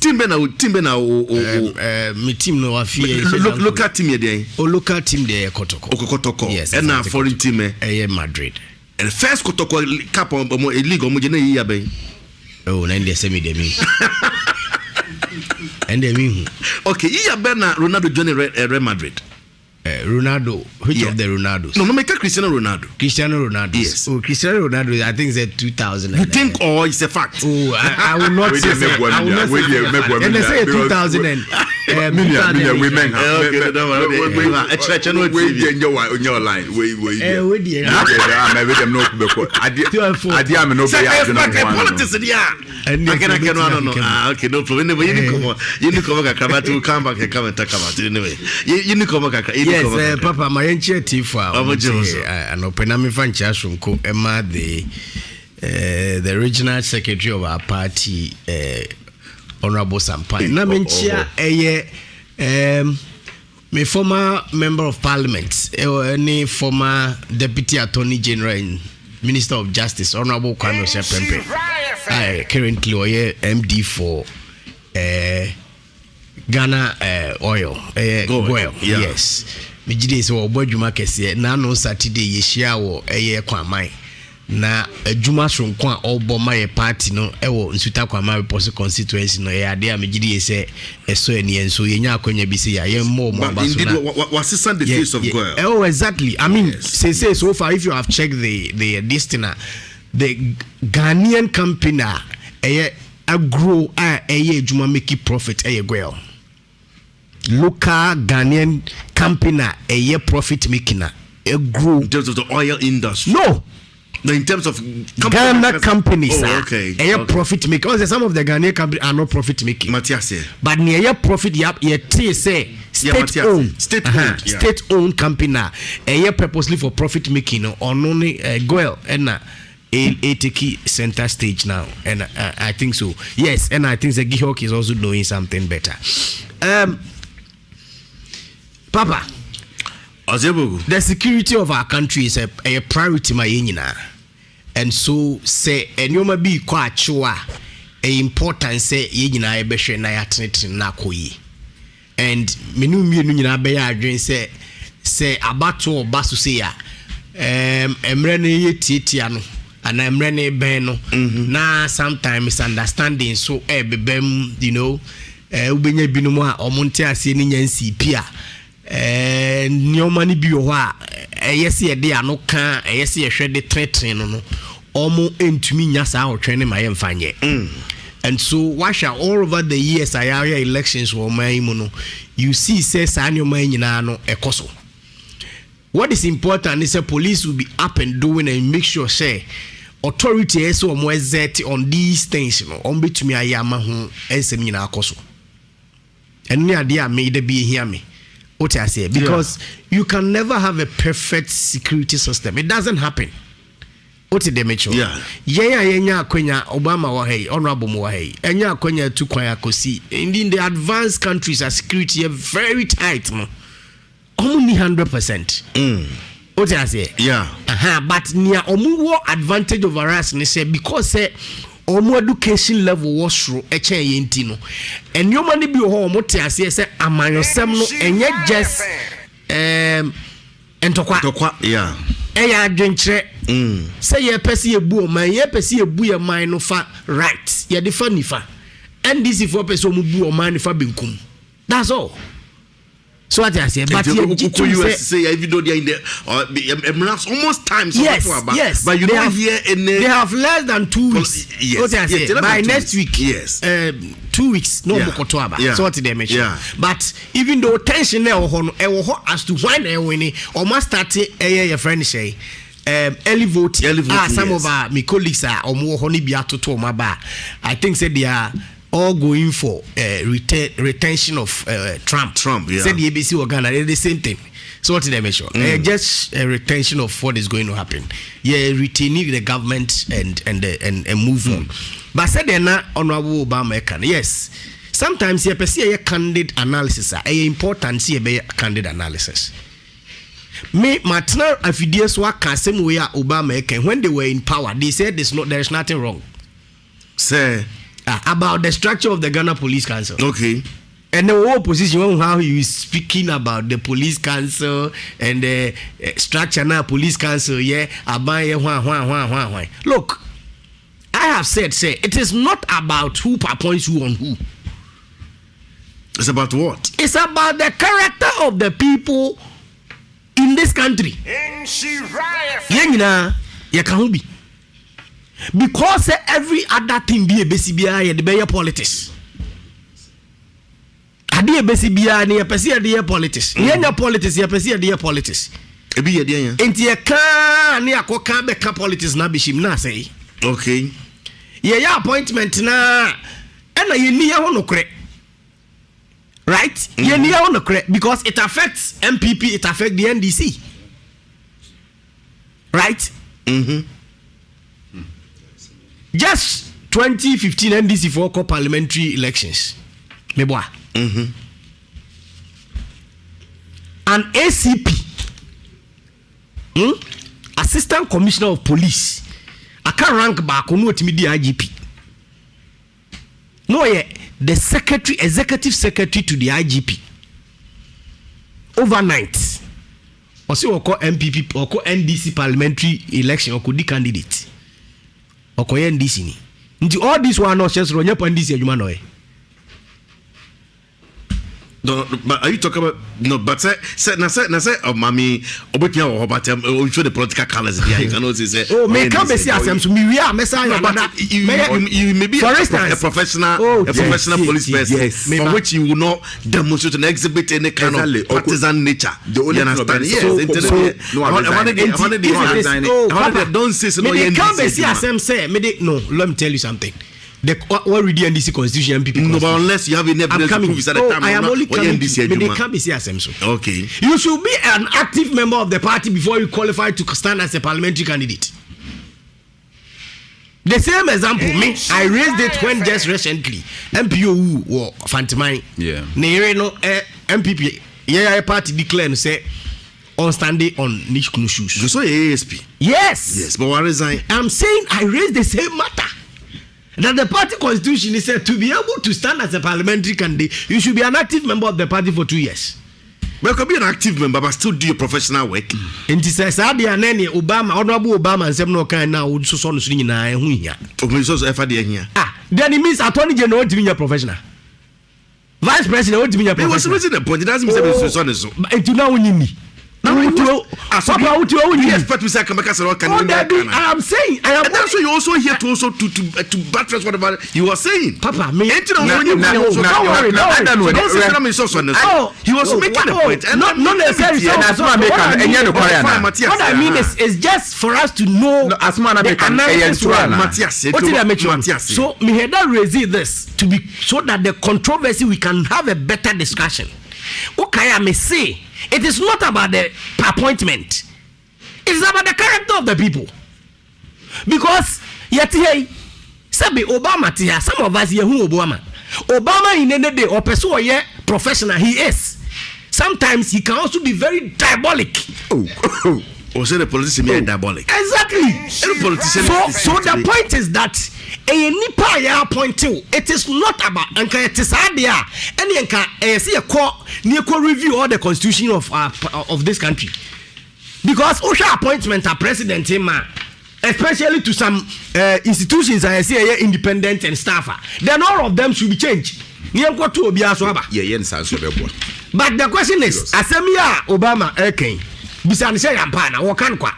team be na me team no afie local team there. Local team there Kotoko. Yes. And na foreign team Madrid. And first Kotoko cap on league omo je na yi aben. Oh, na ndie semi de mi. And me. Okay, yi aben na Ronaldo join Real Madrid. Ronaldo, which of the Ronaldos? No, make Cristiano Ronaldo. Cristiano Ronaldo. Yes. Oh, Cristiano Ronaldo, I think it's 2000. You think, or it's a fact? Oh, I will not say. I will not say. And they say 2000 and women. Yes, Papa, my enche tifa. And open a mifancha shunko Emma the regional secretary of our party, Honorable Sampai. Na menchia me former member of parliament, any former deputy attorney general and minister of justice, Honorable Kwame Osei. I currently MD for Ghana oil oil yes me jide se wo bodwuma kese na no Saturday yeshia wo kwamai na adwuma sonko a obo my party no ewo nsuta kwamai post constituency no ade a me jide se eso eni enso yenya akonya bi se ya yemmo mo abaso na was the face of God. Oh, exactly. I mean, say so far if you have checked the destiny, the Ghanaian company grow adwuma make profit girl. Local Ghanaian company profit making grow in terms of the oil industry. No, in terms of Ghana companies. Okay. Profit making. Because some of the Ghanaian companies are not profit making. But near profit, say state owned company. Purposely for profit making on only goal and take center stage now, and I think so. Yes, and I think the Gihok is also doing something better. Papa, the security of our country is a priority, my yina, and so say and you may be quite sure a important say yina ebeshe na yatnet na koyi, and menu yina be adwen say abato basu say ya emre ne yetitia no and I'm running ben na sometimes misunderstanding so bebem you know ubenya binumu a omonte ase ni nyansi pia nyoma ni bi ho a yesi ye de anoka yesi ye hwede tretren no omo entumi nya sa hotwe ne maye mfanye and so washa all over the years aya elections wo man mu no you see say sa nyoma nyina no ekoso. What is important is that police will be up and doing and make sure say authority is so more exert on these things, you know, on between ayama ho ensem nyina akoso. And near there made be hear me. What I say, because you can never have a perfect security system. It doesn't happen. What did they make sure? Yeah, kwenya Obama wa hey, honorable wa hey. Enya kwenya tu kwaya kosi. In the advanced countries, our security are very tight, man. Only 100%. What I say? Yeah. But near omu advantage over us, and say because say omu education level was through yentino. And your money be home. What I say amayosem no and yet just entokwa. Yeah. Eya adwenche. Say ye pesi ye bu man, ye pesi ye bu ye man no fa right. Ye defa nifa. And this is for person mu bu o man nifa benkum. That's all. So what I say, but you say even though they're in the almost times. Yes. But you don't hear any. They have less than 2 weeks. Yes. What I say, by next week. Yes. 2 weeks. No more kotoaba. So what they mention. Yeah. But even though tension there as to when they winning, almost started a friend say. Early voting. Some of our my colleagues are more honey biato to my bar. I think said they are all going for retention of Trump. Yeah. Said the ABC or Ghana, they're the same thing. So what did they mention? Just a retention of what is going to happen. Yeah, retaining the government and move on. But said they're not honorable Obama can. Yes. Sometimes you see a candid analysis. A important see a candid analysis. Me maternal affidavits were same way Obama can when they were in power. They said there is nothing wrong. Say about the structure of the Ghana Police Council. Okay. And the whole position, how he is speaking about the police council and the structure now, police council, yeah, look, I have said, it is not about who appoints who on who. It's about what? It's about the character of the people in this country. Because every other thing be a BCBI, the politics. Adi ebesi bia ne yepesi adi politics. Yenya politics yepesi adi politics. Ebi adi anya. Enti ye ka ne akoka be ka politics na bishim na say. Okay. Ye ya appointment na na ye ni ya ho nokre. Right? Ye ni ya ho nokre because it affects NPP, it affects the NDC. Right? Just 2015 NDC for parliamentary elections. Meboa. An ACP, Assistant Commissioner of Police, I can't rank back on what media IGP. No, yeah, the secretary, executive secretary to the IGP. Overnight, also we call NPP or call NDC parliamentary election or could be candidate or call NDC. Into all this one, not just run up NDC, you know. No, but are you talking about no? But say, mommy, obetia or but show the political colors there. You cannot say. Oh, me come see asem so me we are messiah. You may be a professional police person, for which you will not demonstrate and exhibit any kind of partisan nature. The only understand? Yes, don't say so. Me come see asem say me no. Let me tell you something. What read the NDC constitution MPP? No, but unless you have any evidence to prove at the time, I am only coming. They can't be CSM so. Okay. You should be an active member of the party before you qualify to stand as a parliamentary candidate. The same example, me, I raised it when just recently MPO or Fantimai. Yeah. Nhyira no MPP. Yeah, party declared say on standing on niche shoes. You saw ASP. Yes, but what resign? I'm saying I raised the same matter. That the party constitution is said to be able to stand as a parliamentary candidate, you should be an active member of the party for 2 years. But you can be an active member but still do your professional work. And it says, Obama, Honorable Obama, and some no kind now would so soon swing in a here. Then it means Attorney General to be a professional. Vice President ought to be a professional. He was raising the point, it doesn't mean his son is so. And you know when you need. I am saying, and that's why you also here to also to buttress whatever you are saying. Papa, me. He was making a point, and not necessarily. What I mean is just for us to know the analysis. What did I make you? So me had to raise this to be so that the controversy we can have a better discussion. Okay, I may say it is not about the appointment. It is about the character of the people. Because yet here, Sabi Obama here, some of us here who Obama in any day or pursue a professional he is. Sometimes he can also be very diabolic. Or say the politician is diabolic. Exactly. So the point is that a nipa ya point to it is not about anka it is adia any anka see a court review all the constitution of this country because Osha appointment a president especially to some institutions I say independent and staffer then all of them should be changed. But the question is Asemia Obama Bisan say yampana wakan kwa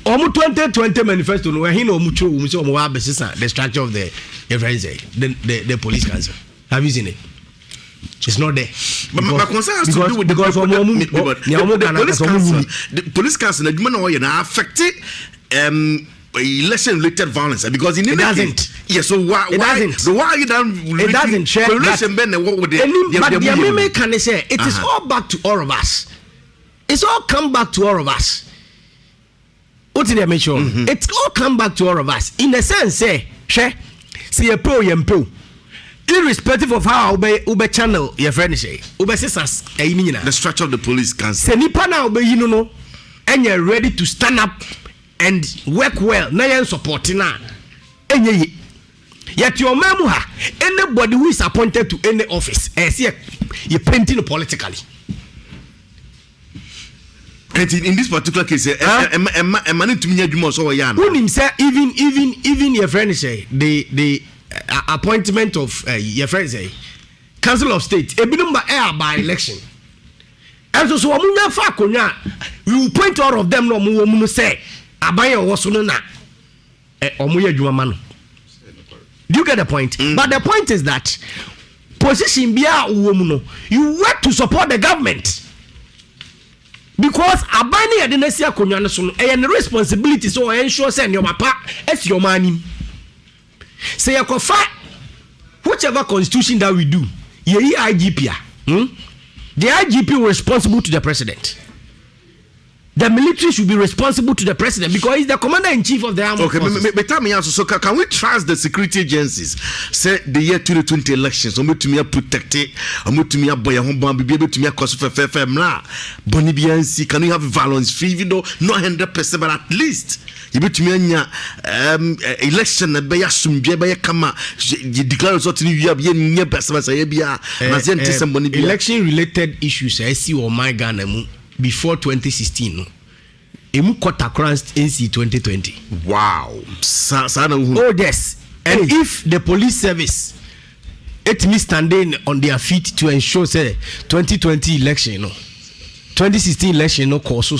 Omu 2020 manifesto no he no mucho the structure of the police council. Have you seen it? It's not there. But my concern has to do with the police council affected election related violence because it doesn't. Yes, so why it doesn't. So why you done it doesn't share but the can say it is all back to all of us. It's all come back to all of us. What did I make sure? It's all come back to all of us. In a sense, say a pro yempo. Irrespective of how ube channel your friend say, ube sisters the structure of the police council. Say nipa na ube you know, and you're ready to stand up and work well. Na yan supporting na. Yet your memoir, anybody who is appointed to any office, you're painting politically. And in this particular case, even your friend say the appointment of your friend say Council of State, a minimum by election. And so we will point all of them no more say Abaya was na Omuya Jumamano. Do you get the point? But the point is that position bia womuno, you work to support the government. Because abani adenesi akonya no so no e responsibility so ensure say your papa is your money. Say yakofa whichever constitution that we do, ye IGP the IGP responsible to the president. The military should be responsible to the president because he's the commander-in-chief of the armed forces. Okay, tell me also, so can we trust the security agencies? Say the year 2020 elections, I'm to me protect it, I'm to me boy, I'm be able to me cause fair Bonibiansi, can we have violence free, even though not 100%, but at least you be to me election that by some by kama you declare something you have near person election related issues I see on my Ghana before 2016 emu quarter crunch NC 2020. Wow. Oh yes. And if the police service it me standing on their feet to ensure say 2020 election 2016 election course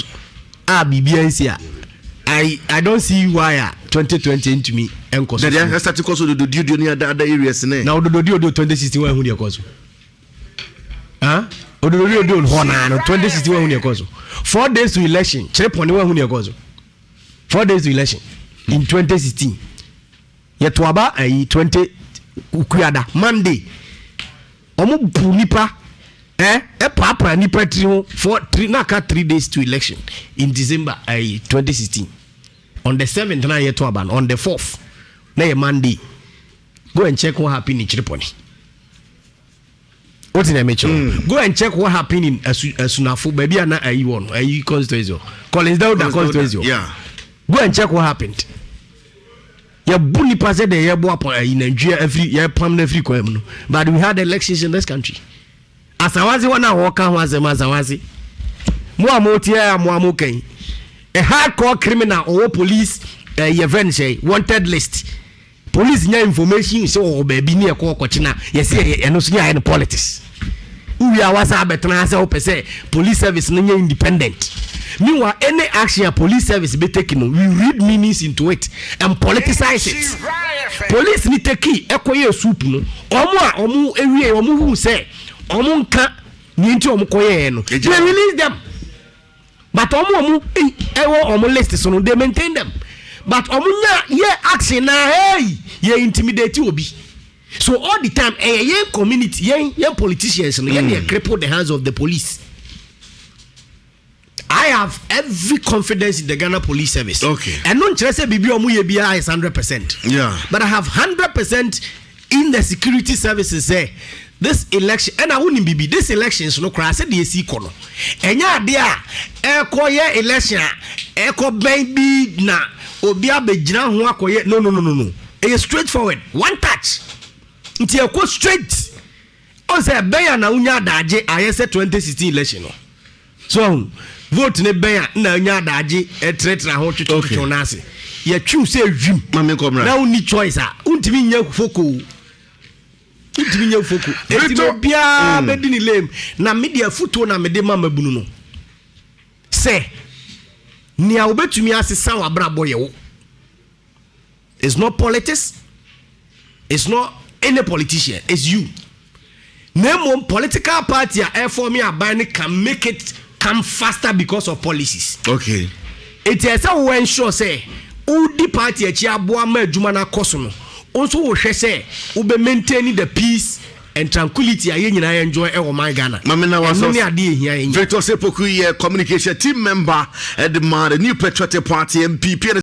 BBNC I don't see why 2020 into me and cause that start to cause the do any other areas now the 2016 who the cause huh Ododo do hona no 2016 who the cause 4 days to election cheponi who the cause 4 days to election in 2016 yet waba 20 ukuada Monday omo nipa papa nipa 3 days to election in December 2016 on the 7th na yet waba on the 4th na Monday go and check what happened in Chiriponi. What's in the metro? Go and check what happened in Sunafo baby and I constituency Collins down the constituency. Yeah, go and check what happened. Ya bully passed the year in Nigeria every year permanent free coin. But we had elections in this country. Asawazi wana waka was a mazawazi. Muamotia muamoke. A hardcore criminal or police wanted list. Police nya information so baby near Kochina. Yes, and also in politics. We are was a police service independent. Meanwhile, any action a police service be taken, we read meanings into it and politicize it. Police need take key, equate soup no. Omu area omu who say omu nka ninti omu koye no. They release them. But omu list so they maintain them. But omunya action na hey ye intimidate obi. So all the time ye community ye politicians no ye cripple the hands of the police. I have every confidence in the Ghana Police Service. Okay. And non say bibi omu ye bia is 100%. Yeah. But I have 100% in the security services there. This election and I wouldn't be this election is no crash at the AC corner. And ya dear ye election baby na obia bejina ho akoye no. It is straightforward. One touch. It's a go straight. Osei beya na unya daje ayese 2016 election. So vote ne beya na unya daje tretra ho twetwo na ase. Ye twu say dwim. Mame komra. Na uni choice a untimi nya foko. Etino bia bedi ni lem na media futo na mede mama bunu no. Say nia obetumi asesa wa brabo ye wo. It's not politics. It's not any politician. It's you. Name political party a form can make it come faster because of policies. Okay. It is a when sure say udi party a chiabua me jumana kosono. Also we say ube maintaining the peace and tranquility a yenina enjoy my Ghana. Mamina was Victor Poku communication team member at the New Patriotic Party NPP.